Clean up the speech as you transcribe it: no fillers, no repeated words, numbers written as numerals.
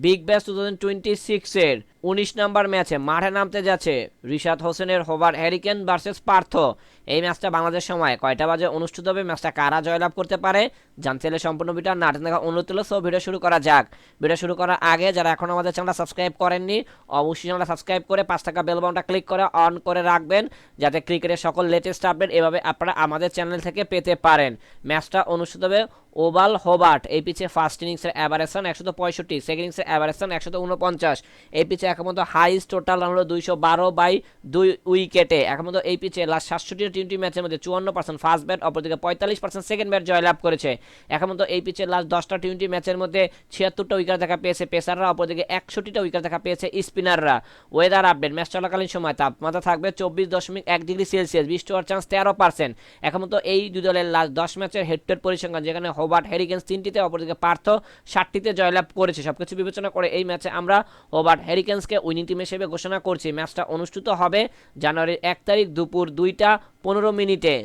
Big Bash 2026 এর 19 নম্বর ম্যাচে মাঠে নামতে যাচ্ছে রিশাদ হোসেনের হোভার্ট হ্যারিকেন ভার্সেস পার্থ। এই ম্যাচটা বাংলাদেশ সময় কয়টা বাজে অনুষ্ঠিত হবে, ম্যাচটা কারা জয়লাভ করতে পারে জানতে হলে সম্পূর্ণ ভিডিও না দেখা অনুরোধ হলো। সো ভিডিও শুরু করা যাক। ভিডিও শুরু করার আগে যারা এখন আমাদের চ্যানেলটা সাবস্ক্রাইব করেননি অবশ্যই চ্যানেলটা সাবস্ক্রাইব করে 5 টাকা বেল বাটনটা ক্লিক করে অন করে রাখবেন, যাতে ক্রিকেটের সকল লেটেস্ট আপডেট এভাবে আপনারা আমাদের চ্যানেল থেকে পেতে পারেন। ম্যাচটা অনুষ্ঠিত হবে ওভাল হোবার্ট। এই পিচে ফার্স্ট ইনিংসের অ্যাভারেজ 165, সেকেন্ড ইনিংসের অ্যাভারেজ 149। এই পিচে একমাত্র হাইস্ট টোটাল রান হলো 212/2 উইকেটে। একমাত্র এই পিচে লাস্ট 67 টি20 ম্যাচের মধ্যে 54% ফার্স্ট ব্যাট, অপরদিকে 45% সেকেন্ড ব্যাট জয়লাভ করেছে। একমাত্র এই পিচে লাস্ট 10টা টি20 ম্যাচের মধ্যে 76টা উইকেট দেখা পেয়েছে পেসাররা, অপরদিকে 61টা উইকেট দেখা পেয়েছে স্পিনাররা। ওয়েদার আপডেট, ম্যাচ চলাকালীন সময় তাপমাত্রা থাকবে 24.1 ডিগ্রি সেলসিয়াস, বৃষ্টি হওয়ার চান্স 13%। একমাত্র এই দুই দলের লাস্ট 10 ম্যাচের হেড টু হেড পরিসংখ্যান, যেখানে হোবার্ট হ্যারিকেন্স 3টিতে, অপরদিকে পার্থ 7টিতে জয়লাভ করেছে। সবকিছু বিবেচনা করে এই ম্যাচে আমরা হোবার্ট হ্যারিকেন্সকে উইনিং টিম হিসেবে ঘোষণা করছি। ম্যাচটা অনুষ্ঠিত হবে জানুয়ারির 1 তারিখ দুপুর 2টা 15 মিনিটে।